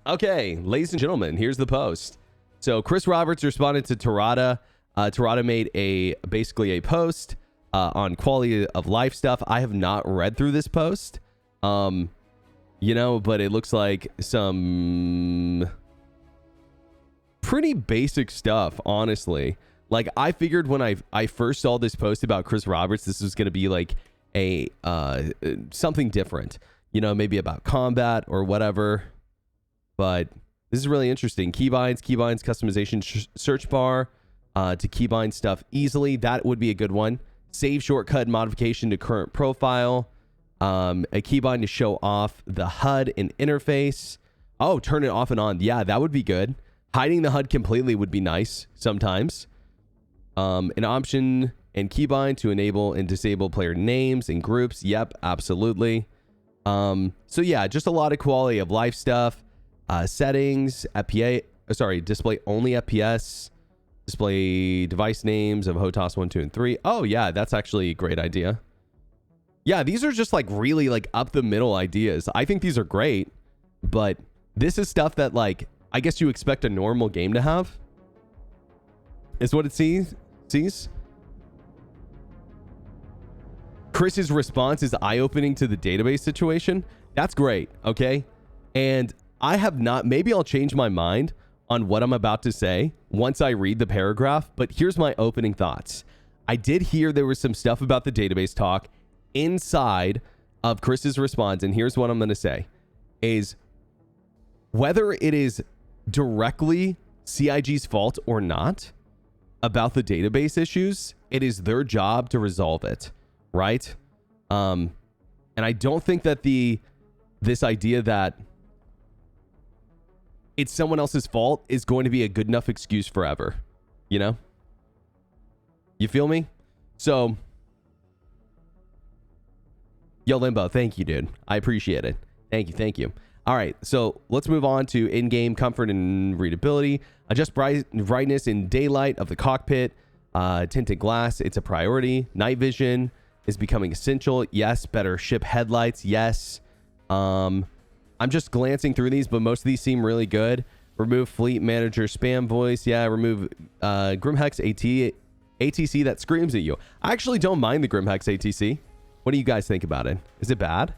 Okay, ladies and gentlemen, here's the post. So Chris Roberts responded to Terada. Terada made basically a post on quality of life stuff. I have not read through this post, but it looks like some pretty basic stuff, honestly. Like, I figured when I first saw this post about Chris Roberts, this was going to be like a something different, maybe about combat or whatever. But this is really interesting. Keybinds customization search bar to keybind stuff easily. That would be a good one. Save shortcut modification to current profile. A keybind to show off the HUD and interface. Oh, turn it off and on. Yeah, that would be good. Hiding the HUD completely would be nice sometimes. An option and keybind to enable and disable player names and groups. Yep, absolutely. So yeah, just a lot of quality of life stuff. Settings, display only FPS. Display device names of HOTAS 1, 2, and 3. Oh yeah, that's actually a great idea. Yeah, these are just like really like up the middle ideas. I think these are great, but this is stuff that like I guess you expect a normal game to have. Is what it sees. Chris's response is eye-opening to the database situation. That's great, okay? And I have not, maybe I'll change my mind on what I'm about to say once I read the paragraph, but here's my opening thoughts. I did hear there was some stuff about the database talk inside of Chris's response, and here's what I'm going to say, is whether it is directly CIG's fault or not about the database issues, it is their job to resolve it, right? And I don't think that this idea that it's someone else's fault is going to be a good enough excuse forever. You feel me? So, yo, Limbo, thank you, dude. I appreciate it. Thank you. All right, so let's move on to in-game comfort and readability. Adjust brightness in daylight of the cockpit. Tinted glass, it's a priority. Night vision is becoming essential. Yes. Better ship headlights. Yes. I'm just glancing through these, but most of these seem really good. Remove fleet manager spam voice. Yeah, remove Grimhex ATC that screams at you. I actually don't mind the Grimhex ATC. What do you guys think about it? Is it bad?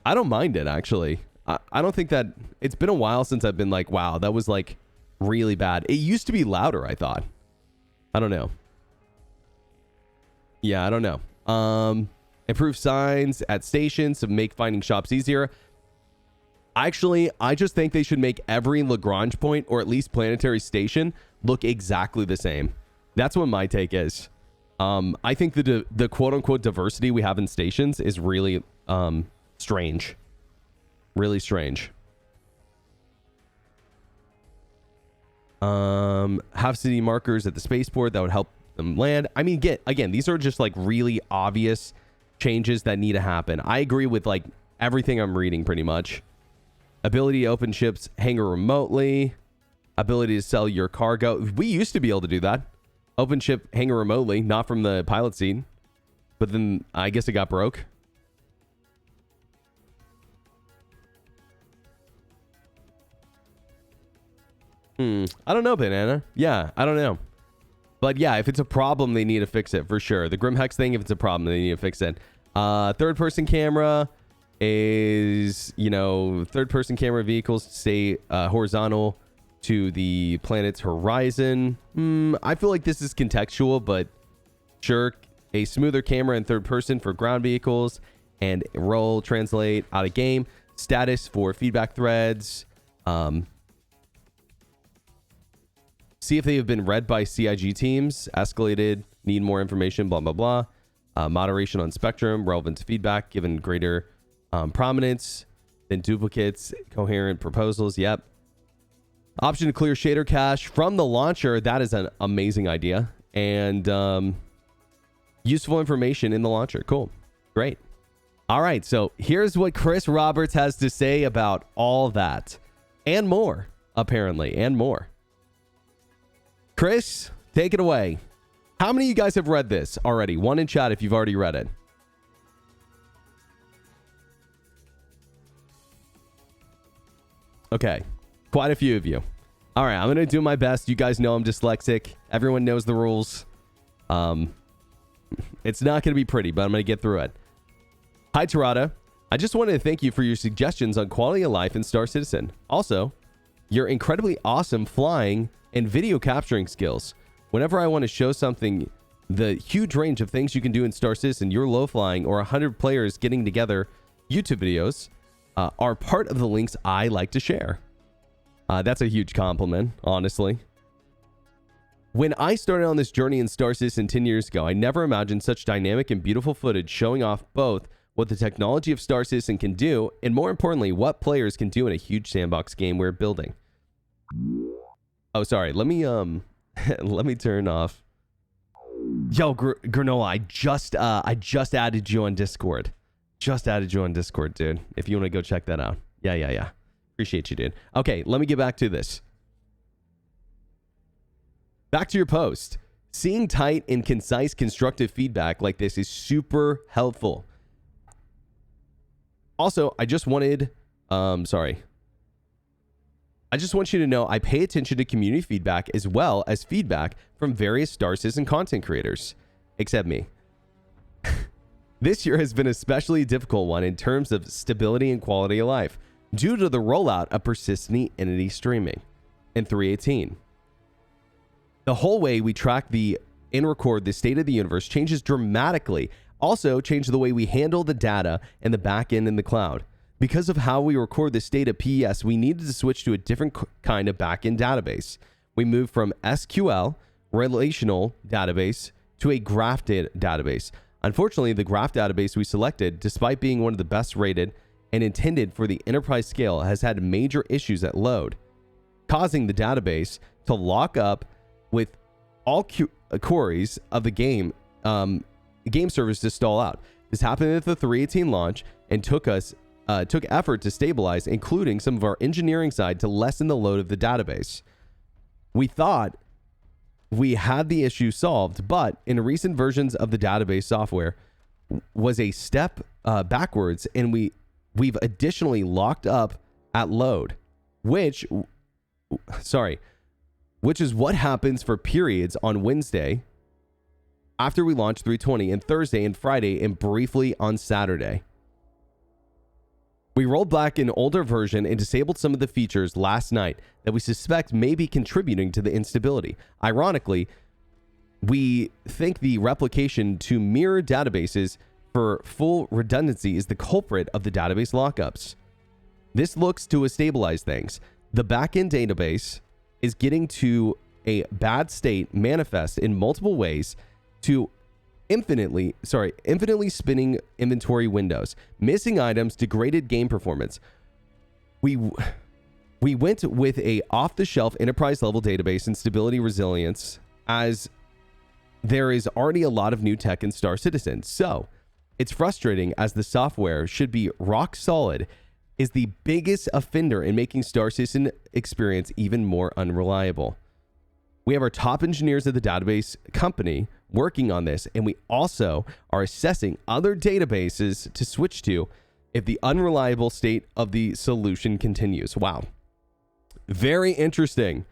I don't mind it, actually. I don't think that... It's been a while since I've been like, wow, that was like really bad. It used to be louder, I thought. I don't know. Yeah, I don't know. Improve signs at stations to make finding shops easier. Actually, I just think they should make every Lagrange point, or at least planetary station, look exactly the same. That's what my take is. I think the quote-unquote diversity we have in stations is really strange. Really strange. Have city markers at the spaceport that would help them land. I mean, again, these are just like really obvious changes that need to happen. I agree with like everything I'm reading pretty much. Ability to open ships hangar remotely. Ability to sell your cargo. We used to be able to do that. Open ship hangar remotely, not from the pilot seat. But then I guess it got broke. I don't know, Banana. Yeah, I don't know. But yeah, if it's a problem, they need to fix it for sure. The Grimhex thing, if it's a problem, they need to fix it. Third-person camera is, third-person camera vehicles stay horizontal to the planet's horizon. I feel like this is contextual, but sure. A smoother camera in third person for ground vehicles and roll translate out of game. Status for feedback threads. See if they have been read by CIG teams. Escalated. Need more information. Blah, blah, blah. Moderation on spectrum. Relevant to feedback. Given greater prominence than duplicates. Coherent proposals. Yep. Option to clear shader cache from the launcher. That is an amazing idea. And useful information in the launcher. Cool. Great. All right. So here's what Chris Roberts has to say about all that. And more, apparently. And more. Chris, take it away. How many of you guys have read this already? One in chat if you've already read it. Okay. Quite a few of you. All right. I'm going to do my best. You guys know I'm dyslexic. Everyone knows the rules. It's not going to be pretty, but I'm going to get through it. Hi, Tarada. I just wanted to thank you for your suggestions on quality of life in Star Citizen. Also, your incredibly awesome flying and video capturing skills. Whenever I want to show something, the huge range of things you can do in Star Citizen, your low flying or 100 players getting together YouTube videos are part of the links I like to share. That's a huge compliment, honestly. When I started on this journey in Star Citizen 10 years ago, I never imagined such dynamic and beautiful footage showing off both what the technology of Star Citizen can do, and more importantly, what players can do in a huge sandbox game we're building. Oh, sorry. Let me let me turn off. Yo, Granola, I just added you on Discord. Just added you on Discord, dude. If you want to go check that out. Yeah. Appreciate you, dude. Okay, let me get back to this. Back to your post. Seeing tight and concise constructive feedback like this is super helpful. Also, I just wanted, I just want you to know I pay attention to community feedback as well as feedback from various Star Citizen content creators, except me. This year has been an especially difficult one in terms of stability and quality of life due to the rollout of persistent entity streaming in 3.18. The whole way we track and record the state of the universe changes dramatically. Also change the way we handle the data and the backend in the cloud. Because of how we record this data PES, we needed to switch to a different kind of backend database. We moved from SQL, relational database, to a graph database. Unfortunately, the graph database we selected, despite being one of the best rated and intended for the enterprise scale, has had major issues at load, causing the database to lock up with all queries of the game servers to stall out. This happened at the 3.18 launch and took effort to stabilize, including some of our engineering side to lessen the load of the database. We thought we had the issue solved, but in recent versions of the database software was a step backwards, and we've additionally locked up at load, which is what happens for periods on Wednesday after we launch 3.20 and Thursday and Friday and briefly on Saturday. We rolled back an older version and disabled some of the features last night that we suspect may be contributing to the instability. Ironically, we think the replication to mirror databases for full redundancy is the culprit of the database lockups. This looks to stabilize things. The backend database is getting to a bad state manifest in multiple ways to infinitely spinning inventory windows, missing items, degraded game performance. We went with a off-the-shelf enterprise level database and stability resilience, as there is already a lot of new tech in Star Citizen. So it's frustrating, as the software should be rock solid, is the biggest offender in making Star Citizen experience even more unreliable. We have our top engineers at the database company working on this, and we also are assessing other databases to switch to if the unreliable state of the solution continues. Wow. Very interesting.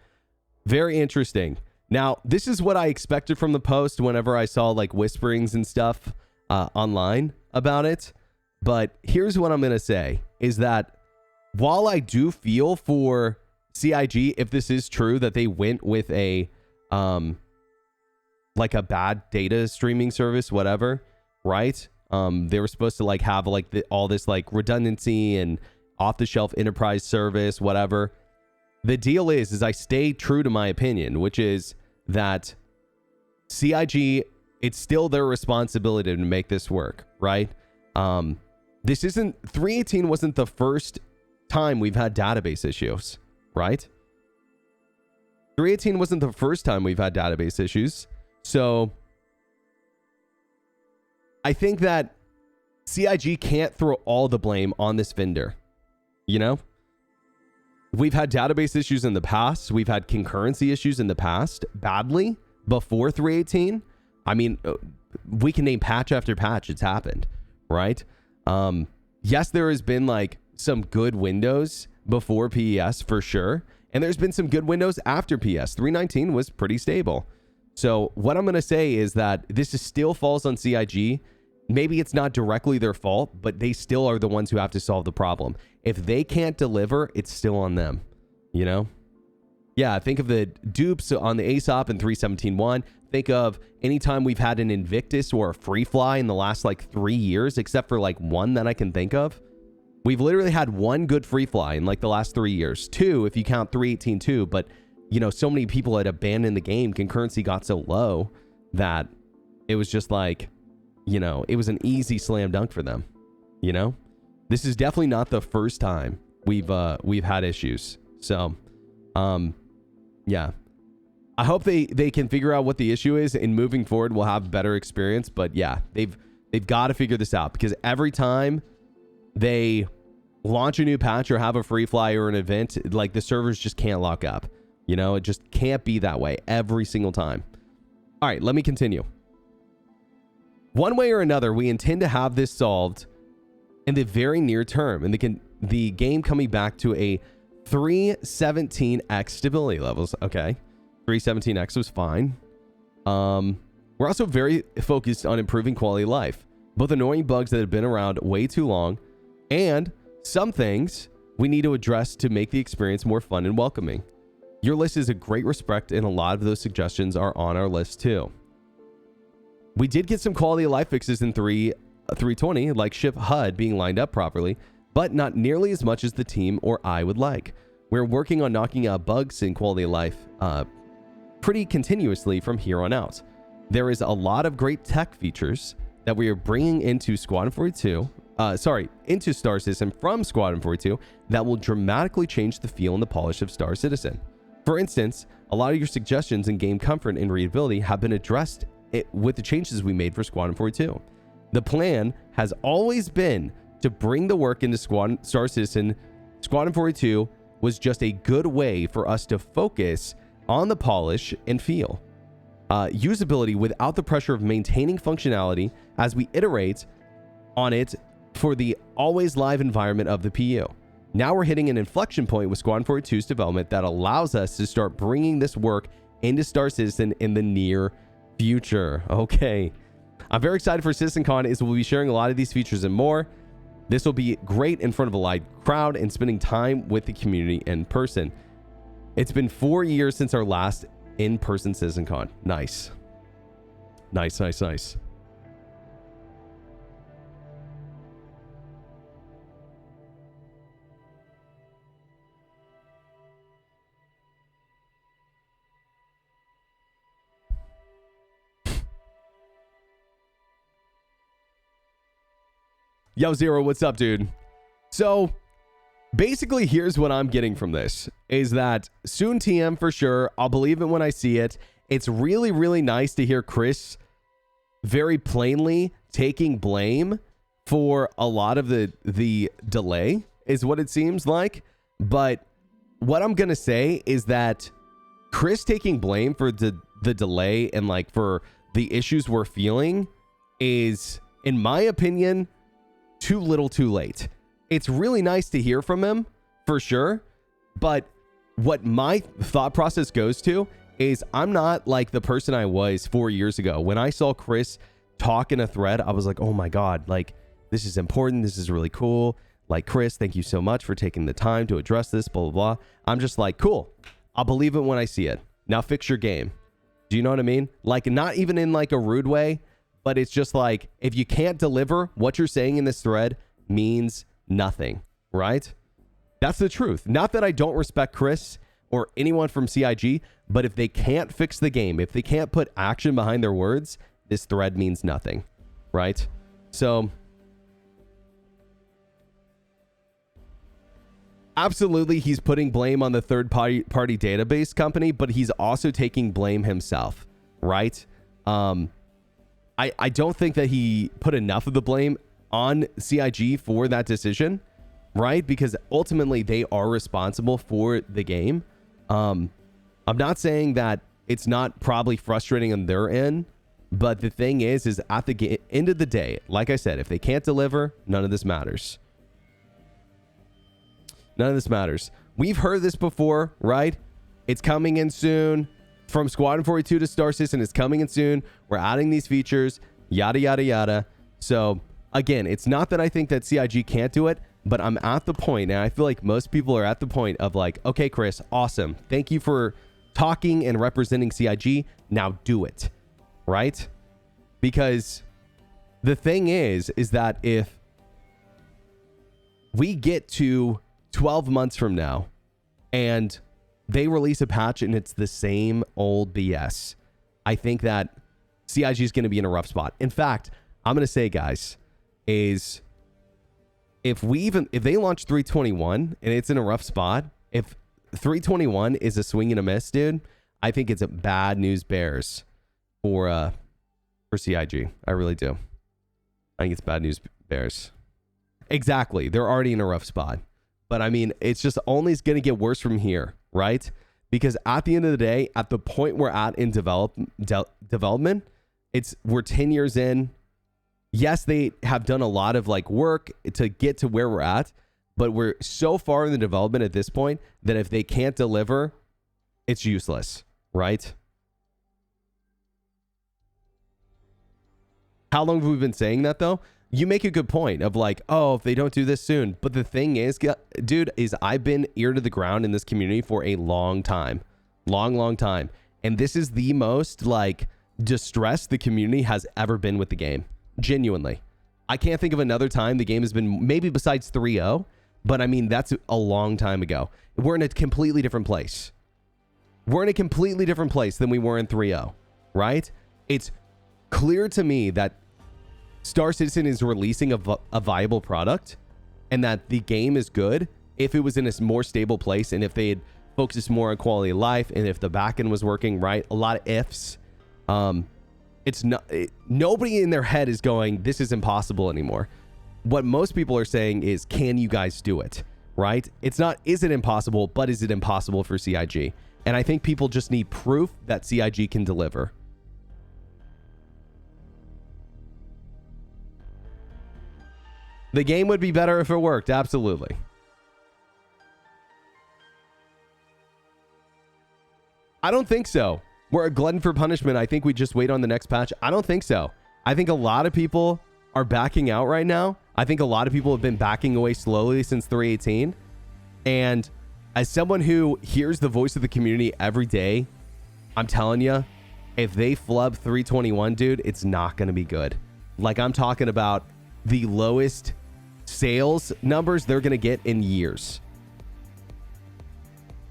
Very interesting. Now, this is what I expected from the post whenever I saw like whisperings and stuff online about it. But here's what I'm going to say is that while I do feel for CIG, if this is true, that they went with a like a bad data streaming service, whatever, right? They were supposed to like have like all this like redundancy and off-the-shelf enterprise service, whatever. The deal is I stay true to my opinion, which is that CIG, it's still their responsibility to make this work, right? This isn't 3.18 wasn't the first time we've had database issues, right? 3.18 wasn't the first time we've had database issues. So I think that CIG can't throw all the blame on this vendor. You know, we've had database issues in the past. We've had concurrency issues in the past badly before 3.18. I mean, we can name patch after patch. It's happened, right? Yes, there has been like some good windows before PES for sure. And there's been some good windows after PES. 319 was pretty stable. So what I'm going to say is that this is still falls on CIG. Maybe it's not directly their fault, but they still are the ones who have to solve the problem. If they can't deliver, it's still on them, you know? Yeah, think of the dupes on the ASOP in 317.1. Think of anytime we've had an Invictus or a Free Fly in the last like 3 years, except for like one that I can think of. We've literally had one good Free Fly in like the last 3 years. Two, if you count 318.2, but you know, so many people had abandoned the game. Concurrency got so low that it was just like, you know, it was an easy slam dunk for them. You know, this is definitely not the first time we've had issues. So, yeah, I hope they can figure out what the issue is, and moving forward we'll have better experience. But yeah, they've got to figure this out, because every time they launch a new patch or have a free fly or an event, like the servers just can't lock up. You know, it just can't be that way every single time. All right, let me continue. One way or another, we intend to have this solved in the very near term, and the game coming back to a 317x stability levels. Okay, 317x was fine. We're also very focused on improving quality of life, both annoying bugs that have been around way too long, and some things we need to address to make the experience more fun and welcoming. Your list is a great respect, and a lot of those suggestions are on our list too. We did get some quality of life fixes in 320, like ship HUD being lined up properly, but not nearly as much as the team or I would like. We're working on knocking out bugs in quality of life pretty continuously from here on out. There is a lot of great tech features that we are bringing into Squadron 42, into Star Citizen from Squadron 42 that will dramatically change the feel and the polish of Star Citizen. For instance, a lot of your suggestions in game comfort and readability have been addressed with the changes we made for Squadron 42. The plan has always been to bring the work into Star Citizen. Squadron 42 was just a good way for us to focus on the polish and feel. Usability without the pressure of maintaining functionality as we iterate on it for the always live environment of the PU. Now we're hitting an inflection point with Squadron 42's development that allows us to start bringing this work into Star Citizen in the near future. Okay. I'm very excited for CitizenCon, as we'll be sharing a lot of these features and more. This will be great in front of a live crowd and spending time with the community in person. It's been 4 years since our last in-person CitizenCon. Nice. Nice, nice, nice. Yo, Zero, what's up, dude? So, basically, here's what I'm getting from this, is that soon TM for sure. I'll believe it when I see it. It's really, really nice to hear Chris very plainly taking blame for a lot of the delay, is what it seems like. But what I'm going to say is that Chris taking blame for the delay and like for the issues we're feeling is, in my opinion, too little too late. It's really nice to hear from him for sure, but what my thought process goes to is I'm not like the person I was 4 years ago. When I saw Chris talk in a thread, I was like, oh my God, like this is important. This is really cool. Like, Chris, thank you so much for taking the time to address this, blah, blah, blah. I'm just like, cool. I'll believe it when I see it. Now fix your game. Do you know what I mean? Like, not even in like a rude way, but it's just like, if you can't deliver, what you're saying in this thread means nothing, right? That's the truth. Not that I don't respect Chris or anyone from CIG, but if they can't fix the game, if they can't put action behind their words, this thread means nothing, right? So, absolutely, he's putting blame on the third-party database company, but he's also taking blame himself, right? I don't think that he put enough of the blame on CIG for that decision, right? Because ultimately they are responsible for the game. I'm not saying that it's not probably frustrating on their end, but the thing is at the end of the day, like I said, if they can't deliver, none of this matters. None of this matters. We've heard this before, right? It's coming in soon. From Squadron 42 to Star Citizen, it's coming in soon. We're adding these features, yada, yada, yada. So, again, it's not that I think that CIG can't do it, but I'm at the point, and I feel like most people are at the point of like, okay, Chris, awesome. Thank you for talking and representing CIG. Now do it, right? Because the thing is that if we get to 12 months from now and they release a patch and it's the same old BS, I think that CIG is going to be in a rough spot. In fact, I'm going to say, guys, is if they launch 321 and it's in a rough spot, if 321 is a swing and a miss, dude, I think it's a bad news bears for CIG. I really do. I think it's bad news bears. Exactly. They're already in a rough spot. But I mean, it's just only going to get worse from here, right? Because at the end of the day, at the point we're at in development, we're 10 years in. Yes, they have done a lot of like work to get to where we're at, but we're so far in the development at this point that if they can't deliver, it's useless, right? How long have we been saying that though? You make a good point of like, oh, if they don't do this soon. But the thing is, dude, is I've been ear to the ground in this community for a long time. Long time. And this is the most like distressed the community has ever been with the game. Genuinely. I can't think of another time the game has been, maybe besides 3.0, but I mean, that's a long time ago. We're in a completely different place. We're in a completely different place than we were in 3.0, right? It's clear to me that Star Citizen is releasing a viable product and that the game is good if it was in a more stable place and if they had focused more on quality of life and if the backend was working right. A lot of ifs. Nobody in their head is going, this is impossible anymore. What most people are saying is, can you guys do it? Right? It's not, is it impossible, but is it impossible for CIG? And I think people just need proof that CIG can deliver. The game would be better if it worked. Absolutely. I don't think so. We're a glutton for punishment. I think we just wait on the next patch. I don't think so. I think a lot of people are backing out right now. I think a lot of people have been backing away slowly since 3.18. And as someone who hears the voice of the community every day, I'm telling you, if they flub 321, dude, it's not going to be good. Like, I'm talking about the lowest sales numbers they're going to get in years.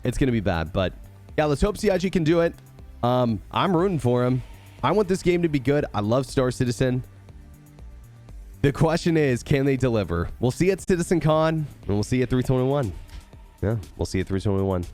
It's going to be bad, but yeah, let's hope CIG can do it. I'm rooting for him. I want this game to be good. I love Star Citizen. The question is, can they deliver? We'll see at CitizenCon and we'll see at 321. Yeah, we'll see at 321.